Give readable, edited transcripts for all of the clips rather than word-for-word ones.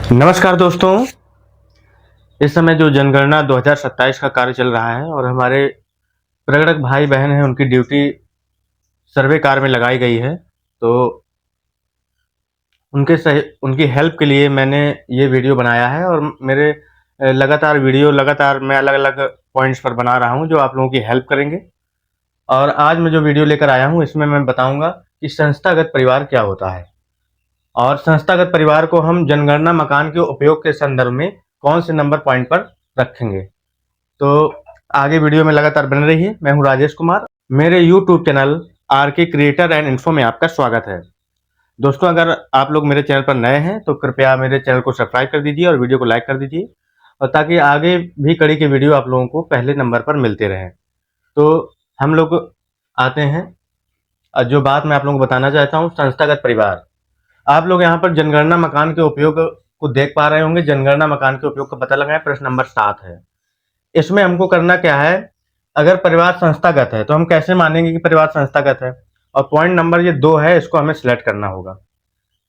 नमस्कार दोस्तों। इस समय जो जनगणना 2027 का कार्य चल रहा है और हमारे प्रगणक भाई बहन हैं, उनकी ड्यूटी सर्वे कार्य में लगाई गई है। तो उनकी हेल्प के लिए मैंने ये वीडियो बनाया है और मेरे लगातार मैं अलग अलग पॉइंट्स पर बना रहा हूँ जो आप लोगों की हेल्प करेंगे। और आज मैं जो वीडियो लेकर आया हूँ इसमें मैं बताऊँगा कि संस्थागत परिवार क्या होता है और संस्थागत परिवार को हम जनगणना मकान के उपयोग के संदर्भ में कौन से नंबर पॉइंट पर रखेंगे। तो आगे वीडियो में लगातार बने रहिए। मैं हूं राजेश कुमार। मेरे यूट्यूब चैनल आर के क्रिएटर एंड इन्फो में आपका स्वागत है। दोस्तों, अगर आप लोग मेरे चैनल पर नए हैं तो कृपया मेरे चैनल को सब्सक्राइब कर दीजिए और वीडियो को लाइक कर दीजिए, और ताकि आगे भी कड़ी के वीडियो आप लोगों को पहले नंबर पर मिलते रहें। तो हम लोग आते हैं, जो बात मैं आप लोगों को बताना चाहता हूँ, संस्थागत परिवार। आप लोग यहाँ पर जनगणना मकान के उपयोग को देख पा रहे होंगे। जनगणना मकान के उपयोग का पता लगाएं, प्रश्न नंबर 7 है। इसमें हमको करना क्या है, अगर परिवार संस्थागत है तो हम कैसे मानेंगे कि परिवार संस्थागत है। और पॉइंट नंबर ये 2 है, इसको हमें सिलेक्ट करना होगा।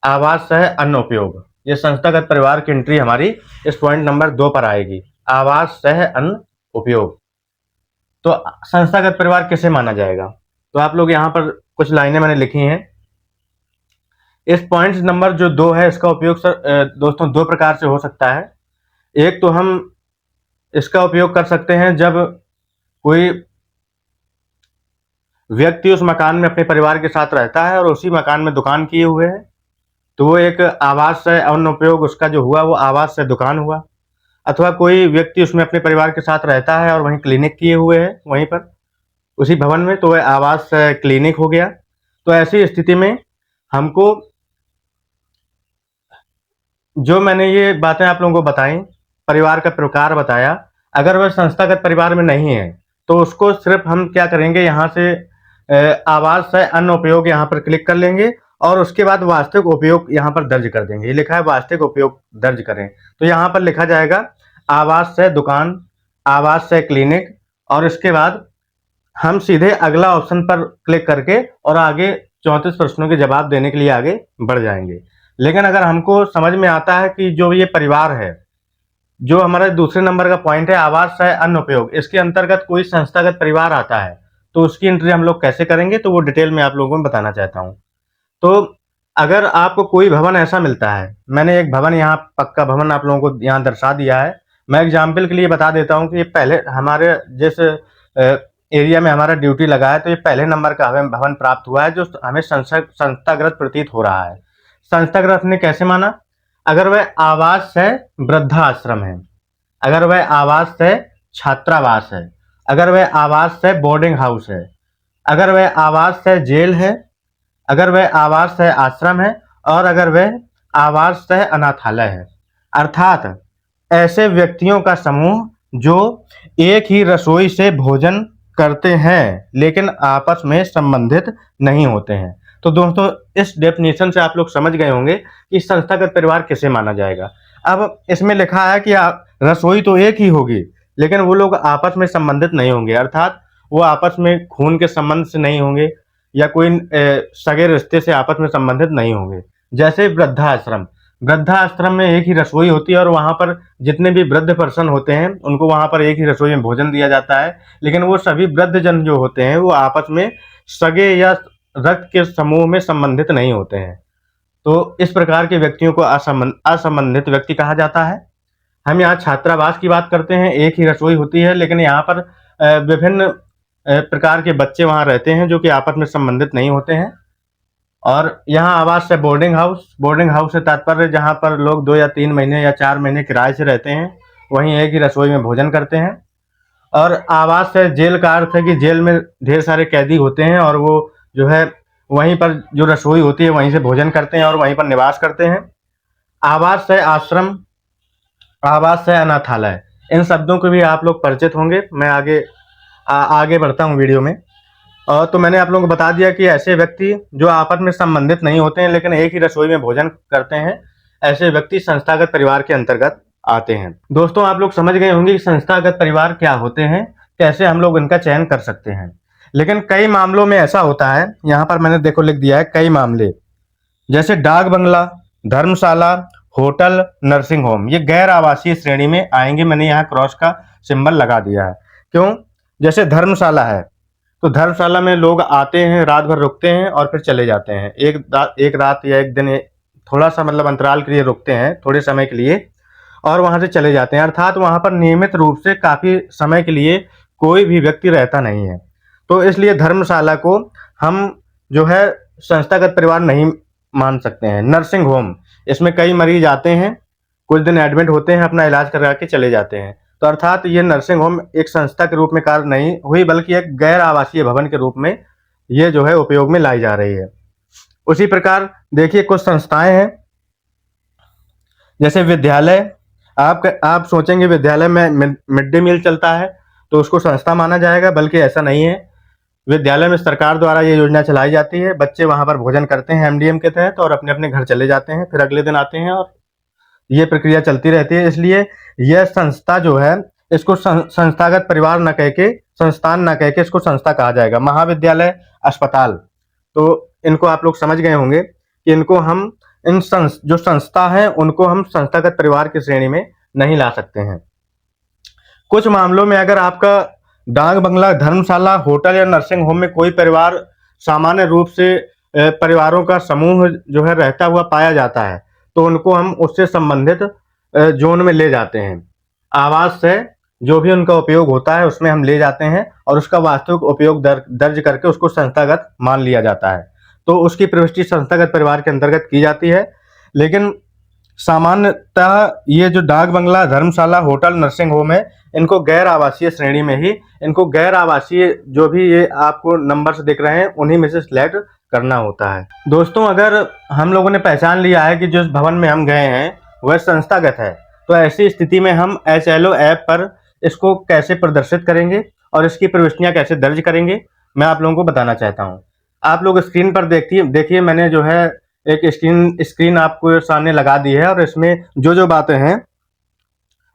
आवास सह अन्य उपयोग, ये संस्थागत परिवार की एंट्री हमारी इस पॉइंट नंबर 2 पर आएगी। आवास सह अन्य उपयोग। तो संस्थागत परिवार किसे माना जाएगा, तो आप लोग यहाँ पर कुछ लाइनें मैंने लिखी हैं। इस पॉइंट नंबर जो 2 है, इसका उपयोग दोस्तों 2 प्रकार से हो सकता है। एक तो हम इसका उपयोग कर सकते हैं जब कोई व्यक्ति उस मकान में अपने परिवार के साथ रहता है और उसी मकान में दुकान किए हुए है, तो वो एक आवास से अन्य उपयोग उसका जो हुआ वो आवास से दुकान हुआ। अथवा कोई व्यक्ति उसमें अपने परिवार के साथ रहता है और वहीं क्लिनिक किए हुए है वहीं पर उसी भवन में, तो वह आवास से क्लिनिक हो गया। तो ऐसी स्थिति में हमको, जो मैंने ये बातें आप लोगों को बताई, परिवार का प्रकार बताया, अगर वह संस्थागत परिवार में नहीं है तो उसको सिर्फ हम क्या करेंगे, यहाँ से आवास से अन्य उपयोग यहाँ पर क्लिक कर लेंगे और उसके बाद वास्तविक उपयोग यहाँ पर दर्ज कर देंगे। ये लिखा है वास्तविक उपयोग दर्ज करें, तो यहाँ पर लिखा जाएगा आवास से दुकान, आवास से क्लिनिक, और इसके बाद हम सीधे अगला ऑप्शन पर क्लिक करके और आगे 34 प्रश्नों के जवाब देने के लिए आगे बढ़ जाएंगे। लेकिन अगर हमको समझ में आता है कि जो ये परिवार है, जो हमारा दूसरे नंबर का पॉइंट है आवास से अन्य उपयोग, इसके अंतर्गत कोई संस्थागत परिवार आता है, तो उसकी एंट्री हम लोग कैसे करेंगे, तो वो डिटेल में आप लोगों को बताना चाहता हूँ। तो अगर आपको कोई भवन ऐसा मिलता है, मैंने एक भवन यहाँ पक्का भवन आप लोगों को यहाँ दर्शा दिया है। मैं एग्जाम्पल के लिए बता देता हूँ कि ये पहले हमारे जिस एरिया में हमारा ड्यूटी लगा है, तो ये पहले नंबर का हमें भवन प्राप्त हुआ है जो हमें संस्थागत प्रतीत हो रहा है। संस्थागत ने कैसे माना, अगर वह आवास है वृद्धाश्रम है, अगर वह आवास है छात्रावास है, अगर वह आवास है बोर्डिंग हाउस है, अगर वह आवास है जेल है, अगर वह आवास है आश्रम है, और अगर वह आवास है अनाथालय है। अर्थात ऐसे व्यक्तियों का समूह जो एक ही रसोई से भोजन करते हैं लेकिन आपस में संबंधित नहीं होते हैं। तो दोस्तों, इस डेफिनेशन से आप लोग समझ गए होंगे कि संस्थागत परिवार किसे माना जाएगा। अब इसमें लिखा है कि रसोई तो एक ही होगी लेकिन वो लोग आपस में संबंधित नहीं होंगे, अर्थात वो आपस में खून के संबंध से नहीं होंगे या कोई सगे रिश्ते से आपस में संबंधित नहीं होंगे। जैसे वृद्धाश्रम, वृद्धाश्रम में एक ही रसोई होती है और वहां पर जितने भी वृद्ध पर्सन होते हैं उनको वहां पर एक ही रसोई में भोजन दिया जाता है, लेकिन वो सभी वृद्ध जन जो होते हैं वो आपस में सगे या रक्त के समूह में संबंधित नहीं होते हैं। तो इस प्रकार के व्यक्तियों को असंबंधित व्यक्ति कहा जाता है। हम यहाँ छात्रावास की बात करते हैं, एक ही रसोई होती है लेकिन यहाँ पर विभिन्न प्रकार के बच्चे वहाँ रहते हैं जो कि आपस में संबंधित नहीं होते हैं। और यहाँ आवास से बोर्डिंग हाउस, बोर्डिंग हाउस से तात्पर्य जहाँ पर लोग 2 या 3 महीने या 4 महीने किराए से रहते हैं, वहीं एक ही रसोई में भोजन करते हैं। और आवास से जेल का अर्थ है कि जेल में ढेर सारे कैदी होते हैं और वो जो है वहीं पर जो रसोई होती है वहीं से भोजन करते हैं और वहीं पर निवास करते हैं। आवास से आश्रम, आवास से अनाथालय, इन शब्दों को भी आप लोग परिचित होंगे। मैं आगे बढ़ता हूँ वीडियो में। और तो मैंने आप लोगों को बता दिया कि ऐसे व्यक्ति जो आपस में संबंधित नहीं होते हैं लेकिन एक ही रसोई में भोजन करते हैं, ऐसे व्यक्ति संस्थागत परिवार के अंतर्गत आते हैं। दोस्तों, आप लोग समझ गए होंगे कि संस्थागत परिवार क्या होते हैं, कैसे हम लोग इनका चयन कर सकते हैं। लेकिन कई मामलों में ऐसा होता है, यहाँ पर मैंने देखो लिख दिया है कई मामले, जैसे डाक बंगला, धर्मशाला, होटल, नर्सिंग होम, ये गैर आवासीय श्रेणी में आएंगे। मैंने यहाँ क्रॉस का सिंबल लगा दिया है। क्यों? जैसे धर्मशाला है, तो धर्मशाला में लोग आते हैं, रात भर रुकते हैं और फिर चले जाते हैं। एक रात या एक दिन, थोड़ा सा मतलब अंतराल के लिए रुकते हैं, थोड़े समय के लिए, और वहां से चले जाते हैं। अर्थात वहां पर नियमित रूप से काफी समय के लिए कोई भी व्यक्ति रहता नहीं है। तो इसलिए धर्मशाला को हम जो है संस्थागत परिवार नहीं मान सकते हैं। नर्सिंग होम, इसमें कई मरीज आते हैं, कुछ दिन एडमिट होते हैं, अपना इलाज करा के चले जाते हैं। तो अर्थात ये नर्सिंग होम एक संस्था के रूप में कार्य नहीं हुई, बल्कि एक गैर आवासीय भवन के रूप में ये जो है उपयोग में लाई जा रही है। उसी प्रकार देखिए कुछ संस्थाएं हैं, जैसे विद्यालय। आप सोचेंगे विद्यालय में मिड डे मील चलता है तो उसको संस्था माना जाएगा, बल्कि ऐसा नहीं है। विद्यालय में सरकार द्वारा ये योजना चलाई जाती है, बच्चे वहां पर भोजन करते हैं एमडीएम के तहत और अपने अपने घर चले जाते हैं, फिर अगले दिन आते हैं और ये प्रक्रिया चलती रहती है। इसलिए यह संस्था जो है, इसको संस्थागत परिवार न कह के, संस्थान न कह के इसको संस्था कहा जाएगा। महाविद्यालय, अस्पताल, तो इनको आप लोग समझ गए होंगे कि इनको हम जो संस्था है उनको हम संस्थागत परिवार की श्रेणी में नहीं ला सकते हैं। कुछ मामलों में अगर आपका डाक बंगला, धर्मशाला, होटल या नर्सिंग होम में कोई परिवार सामान्य रूप से परिवारों का समूह जो है रहता हुआ पाया जाता है, तो उनको हम उससे संबंधित जोन में ले जाते हैं। आवास से जो भी उनका उपयोग होता है उसमें हम ले जाते हैं और उसका वास्तविक उपयोग दर्ज करके उसको संस्थागत मान लिया जाता है। तो उसकी प्रविष्टि संस्थागत परिवार के अंतर्गत की जाती है। लेकिन सामान्यतः ये जो डाक बंगला, धर्मशाला, होटल, नर्सिंग होम है, इनको गैर आवासीय श्रेणी में ही, इनको गैर आवासीय जो भी ये आपको नंबर्स दिख रहे हैं उन्हीं में से सिलेक्ट करना होता है। दोस्तों, अगर हम लोगों ने पहचान लिया है कि जिस भवन में हम गए हैं वह संस्थागत है, तो ऐसी स्थिति में हम HLO ऐप पर इसको कैसे प्रदर्शित करेंगे और इसकी प्रविष्टियां कैसे दर्ज करेंगे, मैं आप लोगों को बताना चाहता हूं। आप लोग स्क्रीन पर देखिए मैंने जो है एक स्क्रीन आपको सामने लगा दी है और इसमें जो जो बातें हैं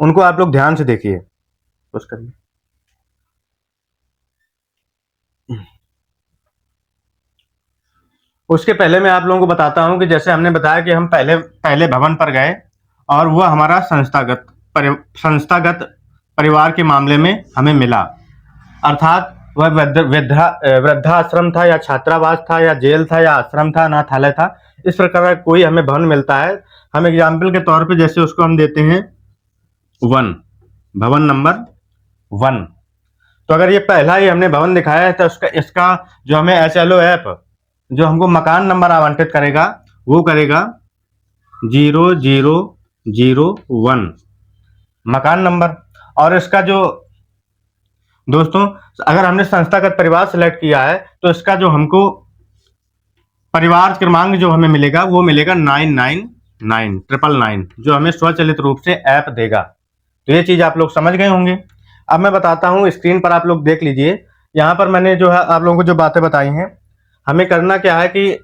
उनको आप लोग ध्यान से देखिए। उसके पहले मैं आप लोगों को बताता हूं कि जैसे हमने बताया कि हम पहले भवन पर गए और वह हमारा संस्थागत परिवार के मामले में हमें मिला। अर्थात वह वृद्धाश्रम था या छात्रावास था या जेल था या आश्रम था, अनाथालय था, इस प्रकार का कोई हमें भवन मिलता है। हम एग्जाम्पल के तौर पे जैसे उसको हम देते हैं 1, भवन नंबर 1। तो अगर ये पहला ही हमने भवन दिखाया है तो इसका जो हमें HLO ऐप जो हमको मकान नंबर आवंटित करेगा वो करेगा 0001 मकान नंबर। और इसका जो दोस्तों, अगर हमने संस्थागत परिवार सिलेक्ट किया है तो इसका जो हमको परिवार क्रमांक जो हमें मिलेगा वो मिलेगा 999999, जो हमें स्वचालित रूप से ऐप देगा। तो ये चीज आप लोग समझ गए होंगे। अब मैं बताता हूँ, स्क्रीन पर आप लोग देख लीजिए। यहाँ पर मैंने जो है आप लोगों को जो बातें बताई हैं, हमें करना क्या है कि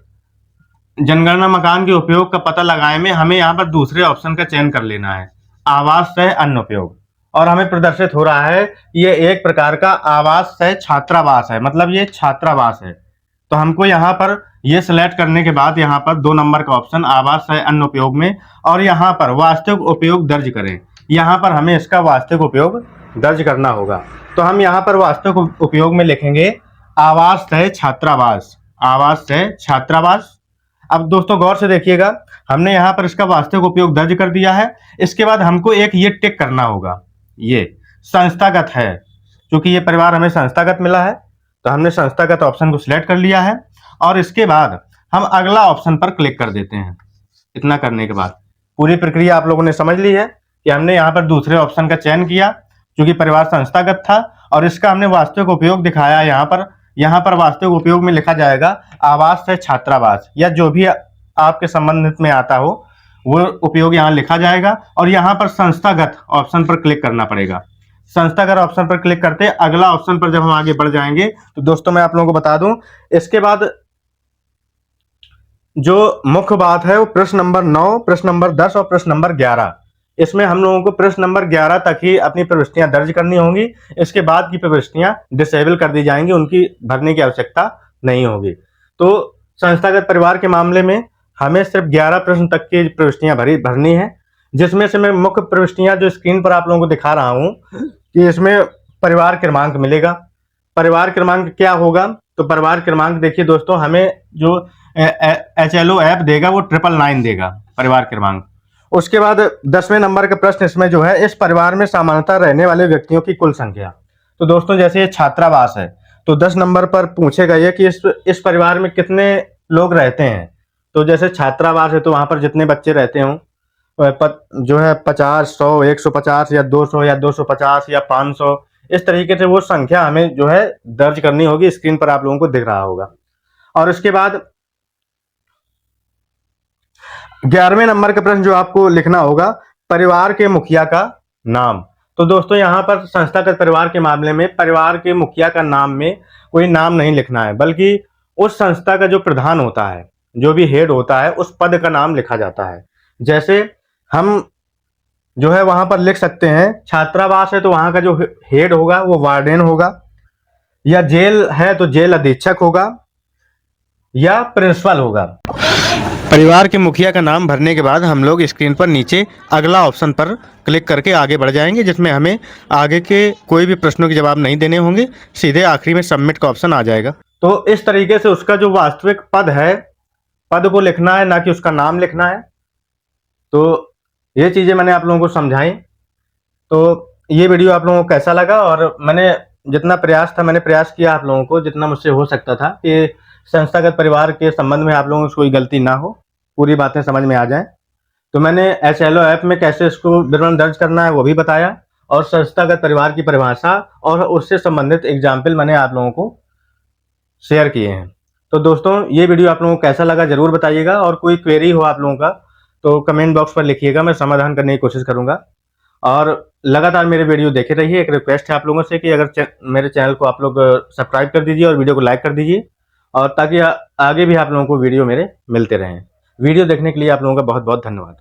जनगणना मकान के उपयोग का पता लगाने में हमें यहाँ पर दूसरे ऑप्शन का चयन कर लेना है, आवास सह अन्य उपयोग। और हमें प्रदर्शित हो रहा है ये एक प्रकार का आवास सह छात्रावास है, मतलब ये छात्रावास है। तो हमको यहाँ पर ये सिलेक्ट करने के बाद यहाँ पर 2 नंबर का ऑप्शन आवास सह अन्य उपयोग में, और यहाँ पर वास्तविक उपयोग दर्ज करें, यहाँ पर हमें इसका वास्तविक उपयोग दर्ज करना होगा। तो हम यहाँ पर वास्तविक उपयोग में लिखेंगे आवास सह छात्रावास, आवास सह छात्रावास। अब दोस्तों गौर से देखिएगा, हमने यहाँ पर इसका वास्तविक उपयोग दर्ज कर दिया है। इसके बाद हमको एक ये टिक करना होगा, ये संस्थागत है, क्योंकि ये परिवार हमें संस्थागत मिला है तो हमने संस्थागत ऑप्शन को सिलेक्ट कर लिया है। और इसके बाद हम अगला ऑप्शन पर क्लिक कर देते हैं। इतना करने के बाद पूरी प्रक्रिया आप लोगों ने समझ ली है कि हमने यहाँ पर दूसरे ऑप्शन का चयन किया क्योंकि परिवार संस्थागत था, और इसका हमने वास्तविक उपयोग दिखाया। यहाँ पर वास्तविक उपयोग में लिखा जाएगा आवास से छात्रावास, या जो भी आपके संबंधित में आता हो वो उपयोग यहाँ लिखा जाएगा। और यहाँ पर संस्थागत ऑप्शन पर क्लिक करना पड़ेगा। संस्थागत ऑप्शन पर क्लिक करते अगला ऑप्शन पर जब हम आगे बढ़ जाएंगे तो दोस्तों मैं आप लोगों को बता दूं, इसके बाद जो मुख्य बात है वो प्रश्न नंबर 9, प्रश्न नंबर 10 और प्रश्न नंबर 11। इसमें हम लोगों को प्रश्न नंबर 11 तक ही अपनी प्रविष्टियां दर्ज करनी होंगी। इसके बाद की प्रविष्टियां डिसेबल कर दी जाएंगी, उनकी भरने की आवश्यकता नहीं होगी। तो संस्थागत परिवार के मामले में हमें सिर्फ 11 प्रश्न तक की प्रविष्टियां भरनी है, जिसमें से मैं मुख्य प्रविष्टियां जो स्क्रीन पर आप लोगों को दिखा रहा हूं कि इसमें परिवार क्रमांक मिलेगा। परिवार क्रमांक क्या होगा? तो परिवार क्रमांक देखिए दोस्तों, हमें जो HLO ऐप देगा वो 999 देगा परिवार क्रमांक। उसके बाद 10वें नंबर का प्रश्न इसमें जो है, इस परिवार में सामान्यतः रहने वाले व्यक्तियों की कुल संख्या। तो दोस्तों जैसे ये छात्रावास है तो 10 नंबर पर पूछेगा ये कि इस परिवार में कितने लोग रहते हैं। तो जैसे छात्रावास है तो वहां पर जितने बच्चे रहते हों जो है 50, 100, 150 या 200 या 250 या 500, इस तरीके से वो संख्या हमें जो है दर्ज करनी होगी। स्क्रीन पर आप लोगों को दिख रहा होगा। और उसके बाद 11वें नंबर का प्रश्न जो आपको लिखना होगा, परिवार के मुखिया का नाम। तो दोस्तों यहाँ पर संस्थागत परिवार के मामले में परिवार के मुखिया का नाम में कोई नाम नहीं लिखना है, बल्कि उस संस्था का जो प्रधान होता है, जो भी हेड होता है, उस पद का नाम लिखा जाता है। जैसे हम जो है वहां पर लिख सकते हैं, छात्रावास है तो वहां का जो हेड होगा वो वार्डन होगा, या जेल है तो जेल अधीक्षक होगा, या प्रिंसिपल होगा। परिवार के मुखिया का नाम भरने के बाद हम लोग स्क्रीन पर नीचे अगला ऑप्शन पर क्लिक करके आगे बढ़ जाएंगे, जिसमें हमें आगे के कोई भी प्रश्नों के जवाब नहीं देने होंगे, सीधे आखिरी में सबमिट का ऑप्शन आ जाएगा। तो इस तरीके से उसका जो वास्तविक पद है, पद को लिखना है, ना कि उसका नाम लिखना है। तो ये चीज़ें मैंने आप लोगों को समझाई। तो ये वीडियो आप लोगों को कैसा लगा? और मैंने जितना प्रयास था मैंने प्रयास किया आप लोगों को जितना मुझसे हो सकता था कि संस्थागत परिवार के संबंध में आप लोगों को कोई गलती ना हो, पूरी बातें समझ में आ जाएं। तो मैंने HLO ऐप में कैसे इसको विवरण दर्ज करना है वो भी बताया, और संस्थागत परिवार की परिभाषा और उससे संबंधित एग्जाम्पल मैंने आप लोगों को शेयर किए हैं। तो दोस्तों ये वीडियो आप लोगों को कैसा लगा ज़रूर बताइएगा, और कोई क्वेरी हो आप लोगों का तो कमेंट बॉक्स पर लिखिएगा, मैं समाधान करने की कोशिश करूँगा। और लगातार मेरे वीडियो देखे रहिए। एक रिक्वेस्ट है आप लोगों से कि अगर मेरे चैनल को आप लोग सब्सक्राइब कर दीजिए और वीडियो को लाइक कर दीजिए, और ताकि आगे भी आप लोगों को वीडियो मेरे मिलते रहें। वीडियो देखने के लिए आप लोगों का बहुत बहुत धन्यवाद।